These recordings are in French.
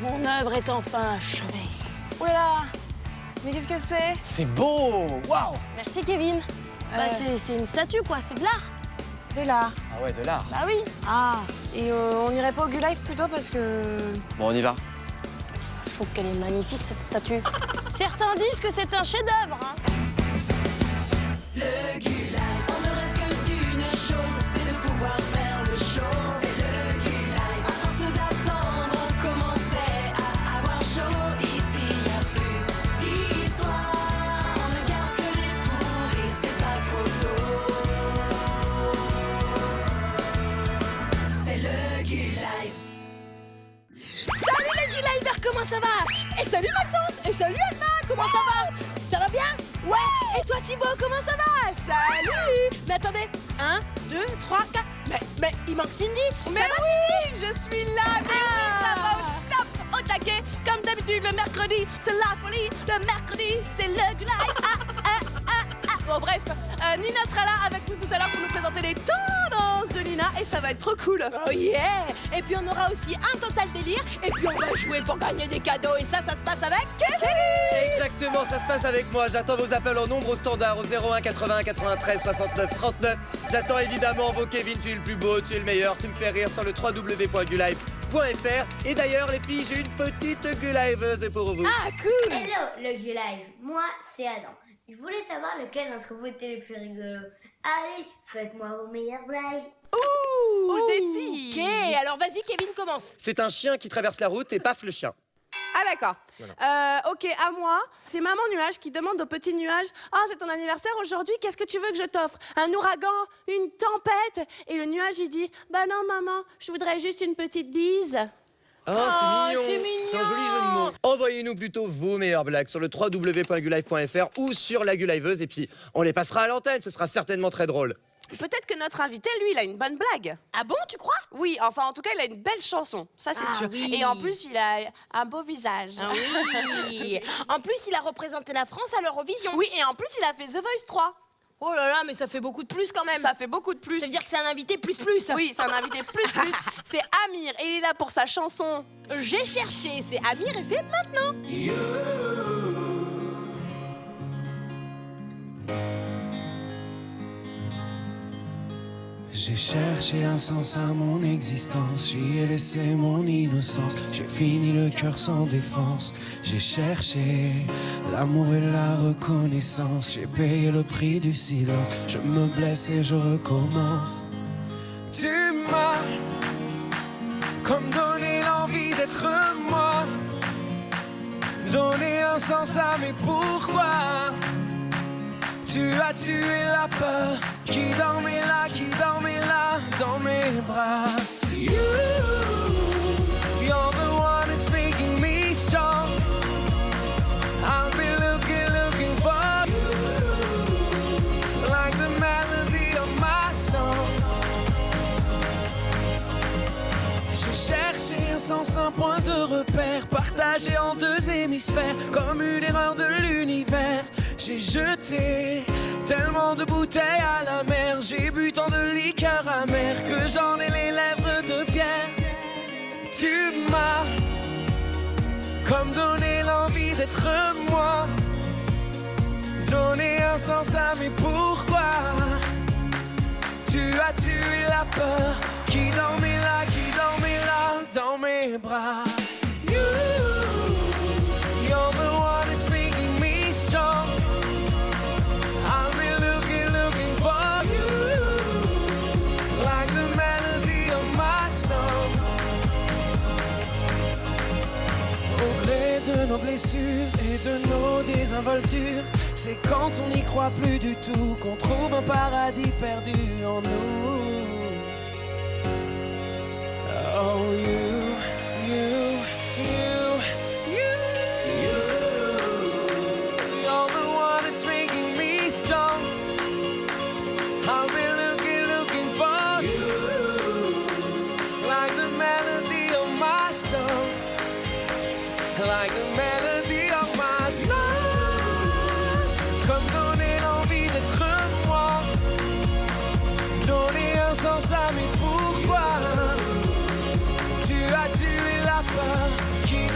Mon œuvre est enfin achevée. Oh là là! Mais qu'est-ce que c'est? C'est beau! Waouh! Merci, Kevin. Bah, c'est une statue, quoi. C'est de l'art. De l'art. Ah ouais, de l'art. Bah oui. Ah, et on n'irait pas au Gulife plutôt parce que... Bon, on y va. Je trouve qu'elle est magnifique, cette statue. Certains disent que c'est un chef-d'œuvre, hein. Le Gulife, on ne rêve que d'une chose, c'est de pouvoir faire le show. C'est le Gulife, à force d'attendre, on commençait à avoir chaud. Ici, y a plus d'histoire, on ne garde que les fous et c'est pas trop tôt. C'est le Gulife. Salut les Guylivers, comment ça va? Et salut Maxence! Et salut Alma, comment ça va? Ça va bien? Ouais! Et toi Thibaut, comment ça va? Salut! Mais attendez, 1, 2, 3, 4... Mais il manque Cindy! Mais oui, je suis là, mais oui, ça va au top, au taquet. Comme d'habitude, le mercredi, c'est la folie. Le mercredi, c'est le Gulife. Bon, bref, Nina sera là avec nous tout à l'heure pour nous présenter les tendances de Nina et ça va être trop cool. Oh yeah! Et puis on aura aussi un total délire, et puis on va jouer pour gagner des cadeaux, et ça se passe avec Kevin! Exactement, ça se passe avec moi. J'attends vos appels en nombre au standard au 01 80 93 69 39. J'attends évidemment vos Kevin, tu es le plus beau, tu es le meilleur, tu me fais rire sur le www.gulive.fr. Et d'ailleurs, les filles, j'ai une petite Guliveuse pour vous. Ah, cool! Hello, le Gulive. Moi, c'est Adam. Je voulais savoir lequel d'entre vous était le plus rigolo. Allez, faites-moi vos meilleures blagues. Ouh, défi. Ok, alors vas-y Kevin, commence. C'est un chien qui traverse la route et paf le chien. Ah d'accord. Ok, à moi. C'est Maman Nuage qui demande au petit nuage: ah, c'est ton anniversaire aujourd'hui, qu'est-ce que tu veux que je t'offre? Un ouragan? Une tempête? Et le nuage il dit: bah non maman, je voudrais juste une petite bise. Oh, c'est c'est mignon. C'est un joli jeu de mots. Envoyez-nous plutôt vos meilleures blagues sur le www.gulive.fr ou sur la Guliveuse et puis on les passera à l'antenne, ce sera certainement très drôle. Peut-être que notre invité, lui, il a une bonne blague. Ah bon, tu crois? Oui, enfin en tout cas, il a une belle chanson, ça c'est Ah sûr. oui. Et en plus, il a un beau visage. Ah oui. En plus, il a représenté la France à l'Eurovision. Oui, et en plus, il a fait The Voice 3. Oh là là, mais ça fait beaucoup de plus quand même. Ça fait beaucoup de plus. Ça veut dire que c'est un invité plus. Oui, c'est un invité plus. C'est Amir et il est là pour sa chanson. J'ai cherché, c'est Amir et c'est maintenant. J'ai cherché un sens à mon existence, j'y ai laissé mon innocence, j'ai fini le cœur sans défense, j'ai cherché l'amour et la reconnaissance, j'ai payé le prix du silence, je me blesse et je recommence. Tu m'as comme donné l'envie d'être moi, donné un sens à mes pourquoi. Tu as tué la peur qui dormait là dans mes bras. You're the one that's making me strong. I'll be looking for you, like the melody of my song. J'ai cherché un sens, un point de repère, partagé en deux hémisphères, comme une erreur de l'univers. J'ai jeté tellement de bouteilles à la mer, j'ai bu tant de liqueurs amères que j'en ai les lèvres de pierre. Tu m'as comme donné l'envie d'être moi, donné un sens à mes pourquoi. Tu as tué la peur qui dormait là dans mes bras. You're the one that's making me strong. I'll be looking for you, like the melody of my song. Au gré de nos blessures et de nos désinvoltures, c'est quand on n'y croit plus du tout qu'on trouve un paradis perdu en nous. Oh, you're the one that's making me strong. I'll be looking for you, like the melody of my song, like the melody of my song. Comme donner l'envie d'être moi, donner un sens à mes pourquoi. Tu as tué la peur qui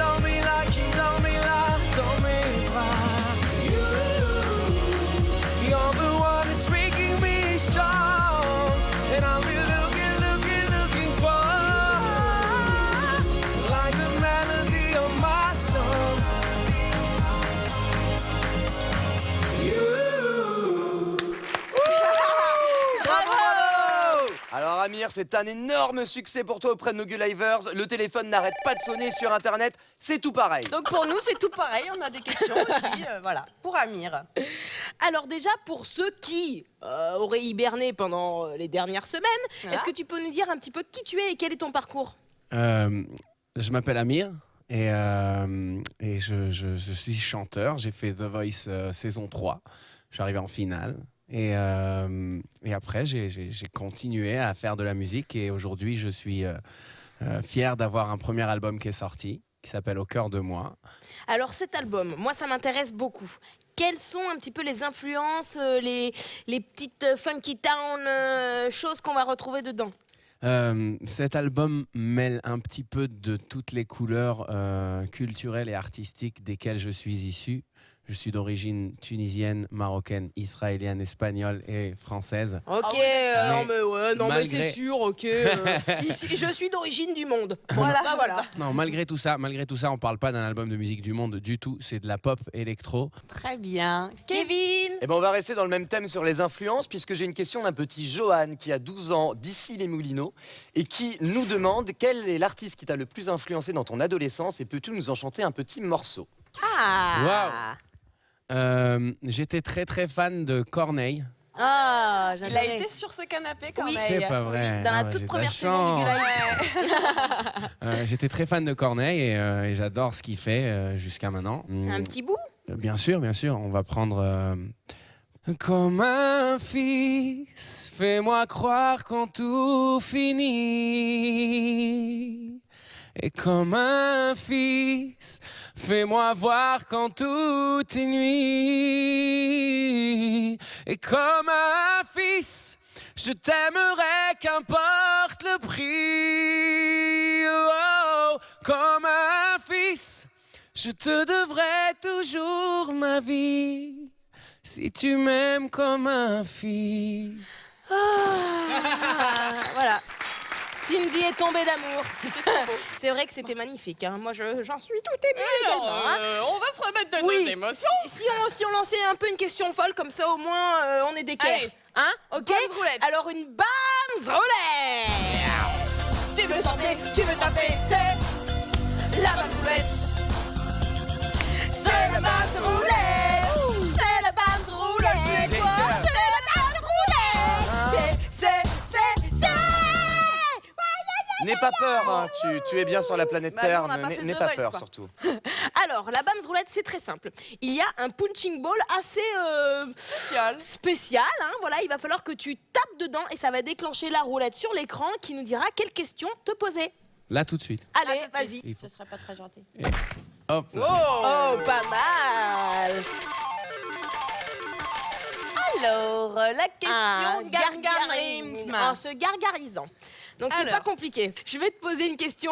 c'est un énorme succès pour toi auprès de nos Gulivers. Le téléphone n'arrête pas de sonner sur Internet, c'est tout pareil. Donc pour nous, c'est tout pareil. On a des questions aussi, voilà, pour Amir. Alors déjà, pour ceux qui auraient hiberné pendant les dernières semaines, est-ce que tu peux nous dire un petit peu qui tu es et quel est ton parcours? Je m'appelle Amir et je suis chanteur. J'ai fait The Voice saison 3. Je suis arrivé en finale. Et après, j'ai continué à faire de la musique. Et aujourd'hui, je suis fier d'avoir un premier album qui est sorti, qui s'appelle Au cœur de moi. Alors cet album, moi ça m'intéresse beaucoup. Quelles sont un petit peu les influences, les petites funky town choses qu'on va retrouver dedans? Cet album mêle un petit peu de toutes les couleurs culturelles et artistiques desquelles je suis issu. Je suis d'origine tunisienne, marocaine, israélienne, espagnole et française. Ok, mais c'est sûr, ok. Ici, je suis d'origine du monde. Voilà. Non, malgré tout ça, on parle pas d'un album de musique du monde du tout. C'est de la pop électro. Très bien. Kevin. Eh ben, on va rester dans le même thème sur les influences, puisque j'ai une question d'un petit Johan qui a 12 ans d'ici les Moulineaux et qui nous demande quel est l'artiste qui t'a le plus influencé dans ton adolescence et peux-tu nous en chanter un petit morceau? J'étais très très fan de Corneille. Ah, Il a j'adorais. été sur ce canapé quand Oui, même. C'est pas vrai. Dans la j'ai toute de première saison du chance. Gulay. J'étais très fan de Corneille et j'adore ce qu'il fait jusqu'à maintenant. Un petit bout. Bien sûr. On va prendre comme un fils, fais-moi croire quand tout finit. Et comme un fils, fais-moi voir quand tout est nuit. Et comme un fils, je t'aimerai qu'importe le prix. Oh, comme un fils, je te devrai toujours ma vie. Si tu m'aimes comme un fils. Voilà. Cindy est tombée d'amour. C'est vrai que c'était magnifique. Hein. Moi, j'en suis tout émue également. Hein. On va se remettre de Oui. nos émotions. Si on lançait un peu une question folle, comme ça, au moins, on est d'équerre. Allez. Hein? Ok. Bams roulette. Alors, une bams roulette. Tu veux chanter, tu veux taper, c'est la bonne roulette. C'est la bams roulette. C'est la bams roulette. C'est la bams roulette. C'est. N'aie pas peur, hein. tu es bien sur la planète Bah Terre, non, on n'a pas fait n'aie The pas Voice, peur quoi. surtout. Alors, la bams roulette, c'est très simple. Il y a un punching ball assez spécial. Hein, voilà, il va falloir que tu tapes dedans et ça va déclencher la roulette sur l'écran qui nous dira quelle question te poser. Là tout de suite. Allez, vas-y. Il faut- Ce serait pas très gentil. Hop. Oh, pas mal. Alors, la question gargarisme. En se gargarisant. Donc c'est Alors. pas compliqué. Je vais te poser une question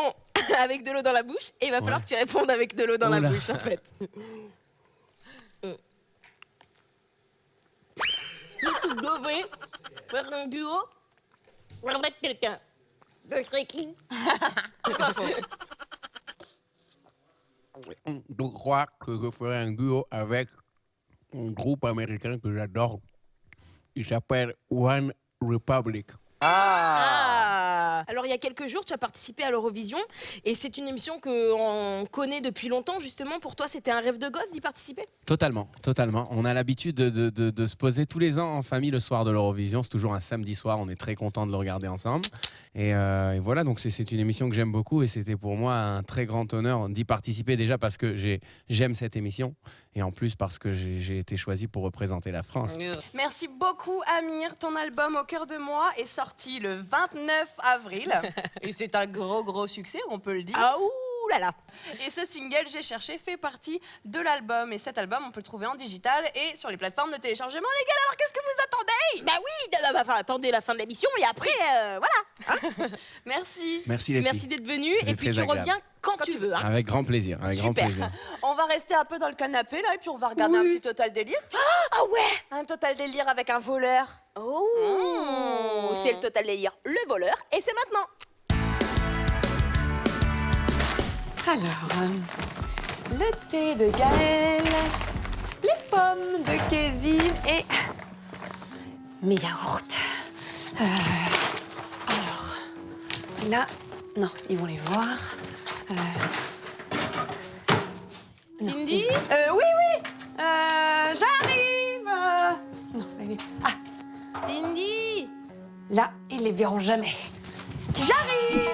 avec de l'eau dans la bouche et il va falloir Ouais. que tu répondes avec de l'eau dans la Oula. bouche en fait. Tu devrais faire un duo avec quelqu'un. Je serai qui? C'est pas faux. Je crois que je ferai un duo avec un groupe américain que j'adore. Il s'appelle One Republic. Ah, Alors il y a quelques jours, tu as participé à l'Eurovision et c'est une émission qu'on connaît depuis longtemps. Justement, pour toi, c'était un rêve de gosse d'y participer? Totalement. On a l'habitude de se poser tous les ans en famille le soir de l'Eurovision. C'est toujours un samedi soir, on est très content de le regarder ensemble. Et voilà, donc c'est une émission que j'aime beaucoup et c'était pour moi un très grand honneur d'y participer déjà parce que j'aime cette émission et en plus parce que j'ai été choisi pour représenter la France. Merci beaucoup Amir, ton album Au cœur de moi est sorti le 29 avril et c'est un gros succès, on peut le dire. Ah ouh là là. Et ce single J'ai cherché fait partie de l'album et cet album on peut le trouver en digital et sur les plateformes de téléchargement légal. Alors qu'est-ce que vous attendez? Bah oui, enfin, attendez la fin de l'émission et après, voilà. Merci. Merci les Merci filles. d'être venu C'était et puis très tu agréable. reviens quand tu veux. Hein. Avec grand plaisir, avec grand Super. plaisir. On va rester un peu dans le canapé là et puis on va regarder un petit Total Délire. Ah ouais. Un Total Délire avec un voleur. Oh, c'est le Total Délire, le voleur et c'est maintenant. Alors, le thé de Gaël, les pommes de Kevin et mes yaourts. Alors, Là, non, ils vont les voir. Cindy? Oui, j'arrive. Non, elle est... Ah, Cindy? là, ils les verront jamais. J'arrive.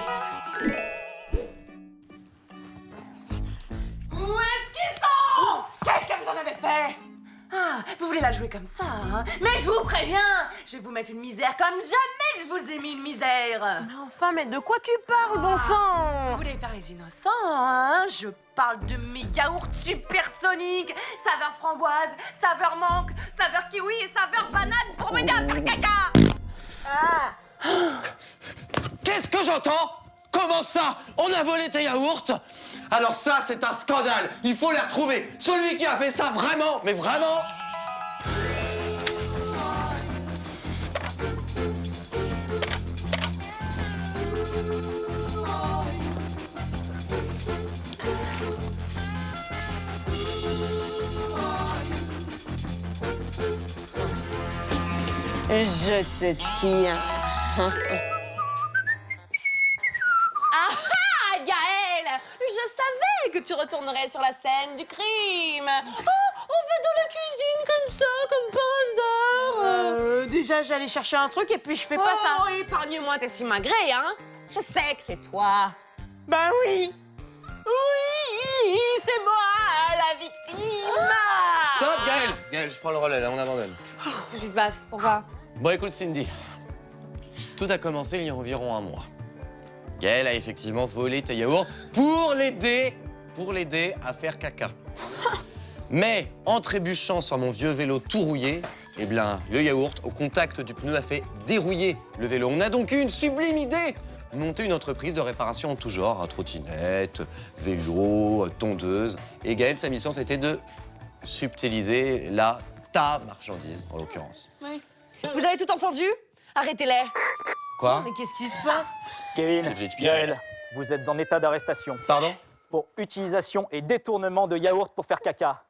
Où est-ce qu'ils sont? Qu'est-ce que vous en avez fait? Ah, vous voulez la jouer comme ça, hein? Mais je vous préviens, je vais vous mettre une misère comme jamais je vous ai mis une misère. Mais enfin, mais de quoi tu parles, bon sang? Vous voulez faire les innocents, hein? Je parle de mes yaourts supersoniques, saveur framboise, saveur mangue, saveur kiwi et saveur banane pour m'aider à faire caca. Ah. Qu'est-ce que j'entends? Comment ça? On a volé tes yaourts? Alors ça, c'est un scandale. Il faut les retrouver. Celui qui a fait ça, vraiment, mais vraiment... Je te tiens. Ah, Gaëlle! Je savais que tu retournerais sur la scène du crime. Oh, on va dans la cuisine comme ça, comme par hasard. Déjà, j'allais chercher un truc et puis je fais pas ça. Oh, épargne-moi tes simagrées, hein. Je sais que c'est toi. Bah oui. Oui, c'est moi, la victime. Top, Gaël! Gaël, je prends le relais, là, on abandonne. Qu'est-ce qui se passe? Pourquoi? Bon, écoute, Cindy. Tout a commencé il y a environ un mois. Gaël a effectivement volé tes yaourts pour l'aider à faire caca. Mais en trébuchant sur mon vieux vélo tout rouillé, eh bien, le yaourt, au contact du pneu, a fait dérouiller le vélo. On a donc eu une sublime idée! Monter une entreprise de réparation en tout genre, trottinette, vélo, tondeuse. Et Gaël, sa mission, c'était de subtiliser ta marchandise, en l'occurrence. Oui. Vous avez tout entendu? Arrêtez-les. Quoi? Mais qu'est-ce qui se passe? Kevin, Gaël, vous êtes en état d'arrestation Pardon? pour utilisation et détournement de yaourt pour faire caca.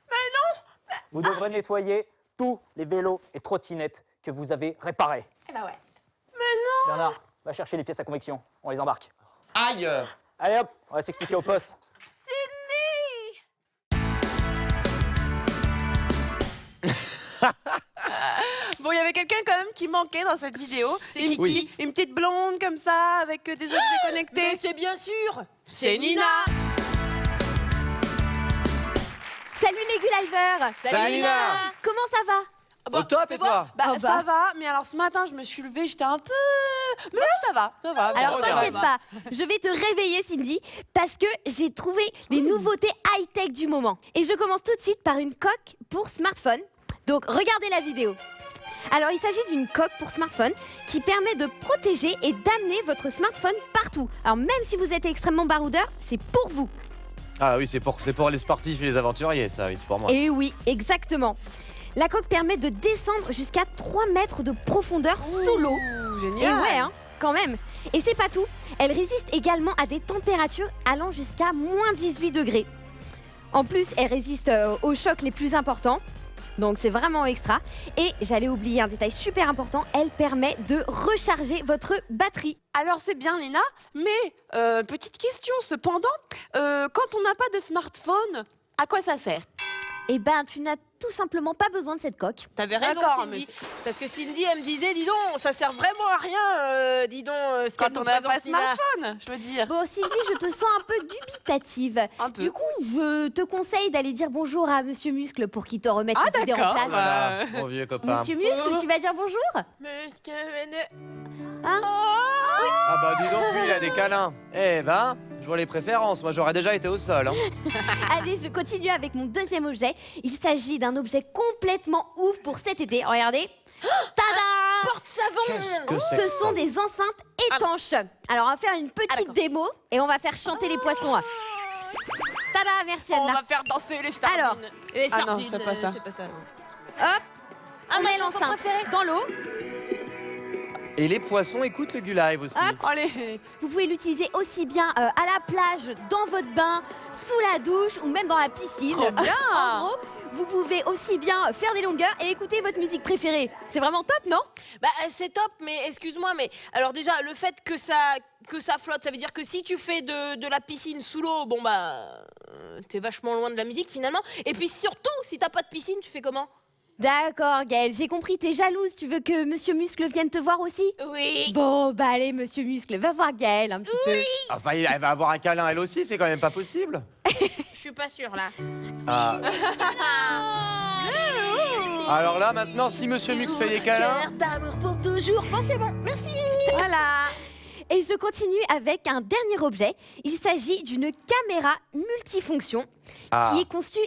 Mais non! Vous devrez nettoyer tous les vélos et trottinettes que vous avez réparés. Eh ben ouais. Bernard, va chercher les pièces à conviction. On les embarque. Aïe! Allez hop, on va s'expliquer au poste. Bon, il y avait quelqu'un quand même qui manquait dans cette vidéo. C'est qui? Oui. Une petite blonde comme ça, avec des objets connectés. Mais c'est bien sûr. C'est Nina. Salut les Gulivers! Salut, Nina. Comment ça va? Au top, et toi? Bah, Oh, ça va, mais alors ce matin, je me suis levée, j'étais un peu... Mais là, ça va. Alors regarde. t'inquiète pas, je vais te réveiller Cindy, parce que j'ai trouvé les nouveautés high-tech du moment. Et je commence tout de suite par une coque pour smartphone. Donc regardez la vidéo. Alors il s'agit d'une coque pour smartphone qui permet de protéger et d'amener votre smartphone partout. Alors même si vous êtes extrêmement baroudeur, c'est pour vous. Ah oui, c'est pour les sportifs et les aventuriers, ça, oui, c'est pour moi. Et oui, exactement. La coque permet de descendre jusqu'à 3 mètres de profondeur sous l'eau. Et Génial. ouais, hein, quand même. Et c'est pas tout. Elle résiste également à des températures allant jusqu'à moins 18 degrés. En plus, elle résiste aux chocs les plus importants. Donc c'est vraiment extra. Et j'allais oublier un détail super important, elle permet de recharger votre batterie. Alors c'est bien, Nina, mais petite question cependant, quand on n'a pas de smartphone, à quoi ça sert? Eh ben, tu n'as tout simplement pas besoin de cette coque. T'avais raison, D'accord, Cindy. Parce que Cindy, elle me disait, dis donc, ça sert vraiment à rien, dis donc, ce qu'elle Quand nous on n'a pas présente, de Nina. smartphone, je veux dire. Bon, Cindy, je te sens un peu dubitative. Un peu. Du coup, je te conseille d'aller dire bonjour à Monsieur Muscle pour qu'il te remette les idées en d'accord, place. bah. Voilà, mon vieux copain. Monsieur Muscle, tu vas dire bonjour? Hein? Ah bah dis donc, lui, il a des câlins. Eh ben, je vois les préférences. Moi, j'aurais déjà été au sol. Hein. Allez, je continue avec mon deuxième objet. Il s'agit d'un objet complètement ouf pour cet été. Regardez. Tada! Porte-savon. Ce sont des enceintes étanches. Alors, on va faire une petite d'accord. démo et on va faire chanter les poissons. Tada, merci On Anna. va faire danser les sardines. Alors. Et les Ah non, sardines, c'est pas ça. c'est pas ça. Hop, Ah, on ma met chanson l'enceinte préférée. dans l'eau. Et les poissons écoutent le Gulive aussi. Hop. Allez. Vous pouvez l'utiliser aussi bien à la plage, dans votre bain, sous la douche ou même dans la piscine. Trop bien. En gros, vous pouvez aussi bien faire des longueurs et écouter votre musique préférée. C'est vraiment top, non? Bah c'est top, mais excuse-moi, mais alors déjà le fait que ça flotte, ça veut dire que si tu fais de la piscine sous l'eau, bon bah t'es vachement loin de la musique finalement. Et puis surtout, si t'as pas de piscine, tu fais comment? D'accord, Gaëlle, j'ai compris, t'es jalouse. Tu veux que Monsieur Muscle vienne te voir aussi? Oui. Bon, bah allez, Monsieur Muscle, va voir Gaëlle un petit peu. Enfin, elle va avoir un câlin elle aussi, c'est quand même pas possible. Je suis pas sûre là. Ah. Alors là, maintenant, si Monsieur Mux fait des câlins... Cœur d'amour pour toujours. Bon, c'est bon, merci. Voilà. Et je continue avec un dernier objet. Il s'agit d'une caméra multifonction qui est conçue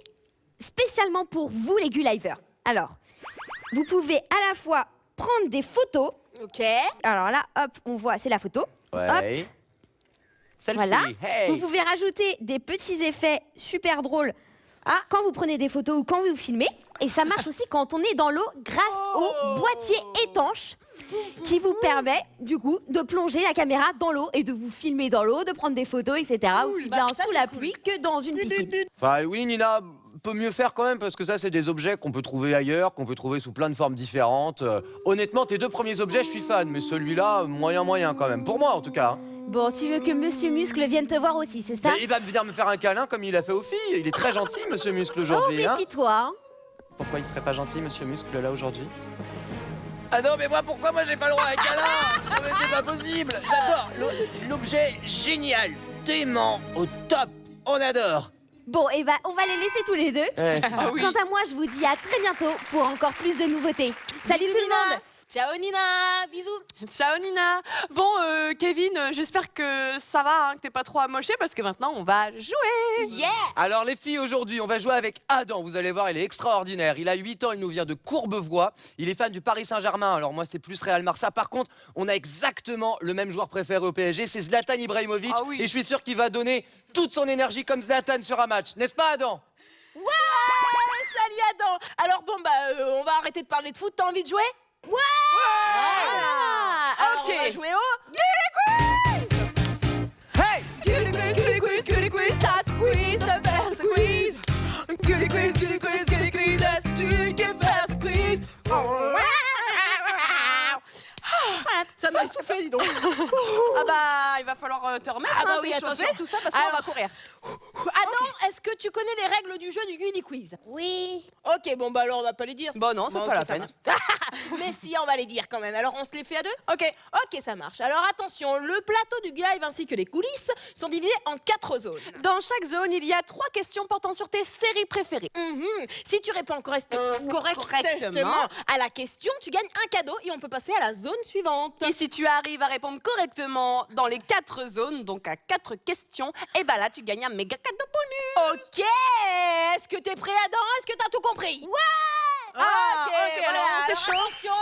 spécialement pour vous, les Gulivers. Alors, vous pouvez à la fois prendre des photos. Ok. Alors là, hop, on voit, c'est la photo. Ouais. Hop. Selfie. Voilà. Hey. Vous pouvez rajouter des petits effets super drôles quand vous prenez des photos ou quand vous filmez. Et ça marche aussi quand on est dans l'eau grâce au boîtier étanche qui vous permet du coup de plonger la caméra dans l'eau et de vous filmer dans l'eau, de prendre des photos, etc. Aussi bien sous la pluie que dans une piscine. Enfin, oui, Nina peut mieux faire quand même, parce que ça, c'est des objets qu'on peut trouver ailleurs, qu'on peut trouver sous plein de formes différentes. Honnêtement, tes deux premiers objets, je suis fan, mais celui-là, moyen quand même. Pour moi, en tout cas. Hein. Bon, tu veux que Monsieur Muscle vienne te voir aussi, c'est ça? Mais il va venir me faire un câlin comme il a fait aux filles. Il est très gentil, Monsieur Muscle, aujourd'hui. Oh, méfie-toi, hein. Pourquoi il serait pas gentil, Monsieur Muscle, là, aujourd'hui? Ah non, mais pourquoi moi j'ai pas le droit à un câlin? Ah, mais c'est pas possible. J'adore l'objet génial, dément, au top. On adore. Bon, et bah, on va les laisser tous les deux. Quant à moi, je vous dis à très bientôt pour encore plus de nouveautés. Salut tout le monde! Ciao Nina, bisous. Ciao Nina. Bon, Kevin, j'espère que ça va, hein, que t'es pas trop amoché parce que maintenant on va jouer. Yeah. Alors les filles, aujourd'hui, on va jouer avec Adam. Vous allez voir, il est extraordinaire. Il a 8 ans, il nous vient de Courbevoie. Il est fan du Paris Saint-Germain. Alors moi, c'est plus Real Marsa. Par contre, on a exactement le même joueur préféré au PSG, c'est Zlatan Ibrahimovic. Ah oui. Et je suis sûr qu'il va donner toute son énergie comme Zlatan sur un match. N'est-ce pas, Adam? Ouais. Salut Adam. Alors bon bah on va arrêter de parler de foot. T'as envie de jouer? Ouais. Alors ok. on va jouer au Hey! Gully quiz, start quiz, reverse quiz. Gully quiz, tu que verse quiz. Ça m'a essoufflé, dis donc. Ah bah, il va falloir te remettre, Ah bah hein, oui, tes chaussettes, attention. tout ça, parce qu'on Alors- va courir. Adam, est-ce que tu connais les règles du jeu du Gulli Quiz? Oui. Ok, bon bah alors on va pas les dire. Bon non, c'est Bon, pas ok, la ça peine. marche. Mais si, on va les dire quand même. Alors on se les fait à deux? Ok. Ok, ça marche. Alors attention, le plateau du Gulli ainsi que les coulisses sont divisés en 4 zones. Dans chaque zone, il y a 3 questions portant sur tes séries préférées. Si tu réponds correctement à la question, tu gagnes un cadeau et on peut passer à la zone suivante. Et si tu arrives à répondre correctement dans les 4 zones, donc à 4 questions, et bah là tu gagnes un méga cadeau bonus. Ok. Est-ce que t'es prêt, Adam? Est-ce que t'as tout compris? Ouais. Ah, ok, ok, voilà, alors, c'est alors, chaud. attention.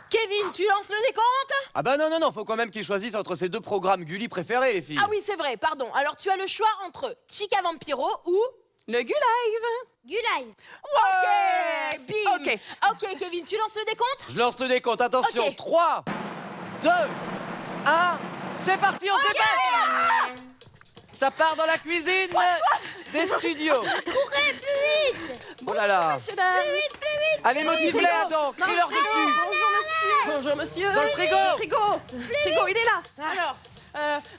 Kevin, tu lances le décompte? Ah bah non, faut quand même qu'ils choisissent entre ces deux programmes Gulli préférés, les filles. Ah oui, c'est vrai, pardon. Alors tu as le choix entre Chica Vampiro ou Le Gulive. Gulay. Ok, bim. Ok. Ok, Kevin, tu lances le décompte? Je lance le décompte, attention, Ok. 3, 2, 1, c'est parti, on se dépêche. Ça part dans la cuisine des studios. Courez plus vite. Oh là là. Messieurs, dames. Allez, motive-les, Adam, crie-leur dessus. Bonjour monsieur. Dans le frigo. Frigo, il est là. Alors,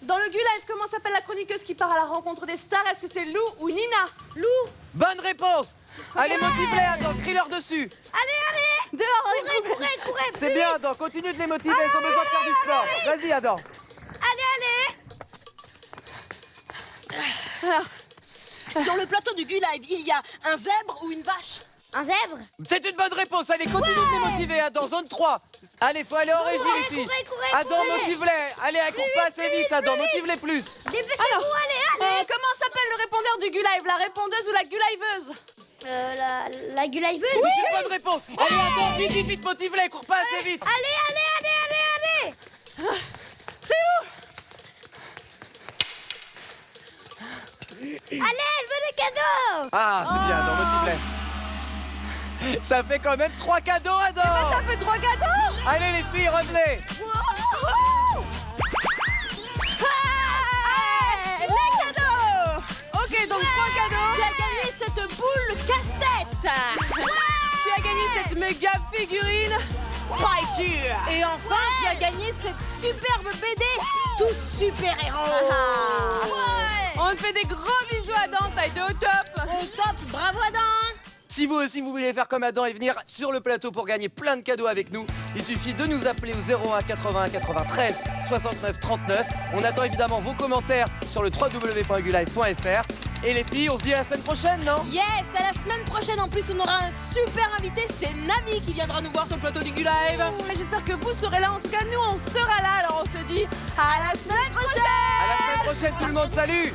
dans le Gulive, comment s'appelle la chroniqueuse qui part à la rencontre des stars? Est-ce que c'est Lou ou Nina? Lou. Bonne réponse. Allez, motive-les, Adam, crie-leur dessus. Dehors, Courez. C'est bien, Adam, continue de les motiver, ils ont besoin de faire du sport. Vas-y, Adam. Sur le plateau du Gullive, il y a un zèbre ou une vache? Un zèbre. C'est une bonne réponse, allez, continue de les motiver, Adam, zone 3. Allez, faut aller en régie, les filles. Adam, motive-les. Allez, elle court pas assez vite, Adam, motive-les plus. Dépêchez-vous, allez. comment s'appelle le répondeur du Gulive? La répondeuse ou la Guliveuse? La Gulliveuse. C'est une bonne réponse. Allez, Adam, vite, motive-les, cours pas assez vite. Allez. Allez, elle veut des cadeaux. Ah, c'est bien, Adam, motive-les. Ça fait quand même 3 cadeaux, Adam. Ça fait 3 cadeaux. Allez, les filles, revenez. Les cadeaux! Ok, donc 3 cadeaux. Tu as gagné cette boule casse-tête! gagné cette méga figurine Spikey. Et enfin, tu as gagné cette superbe BD, tous super-héros. On te fait des gros bisous Adam, t'as été au top. Au top, bravo Adam. Si vous aussi vous voulez faire comme Adam et venir sur le plateau pour gagner plein de cadeaux avec nous, il suffit de nous appeler au 01 80 93 69 39. On attend évidemment vos commentaires sur le www.egulive.fr. Et les filles, on se dit à la semaine prochaine, non? Yes, à la semaine prochaine. En plus, on aura un super invité, c'est Navi qui viendra nous voir sur le plateau du Gu-Live. J'espère que vous serez là, en tout cas nous on sera là, alors on se dit à la semaine prochaine. À la semaine prochaine tout le monde, salut!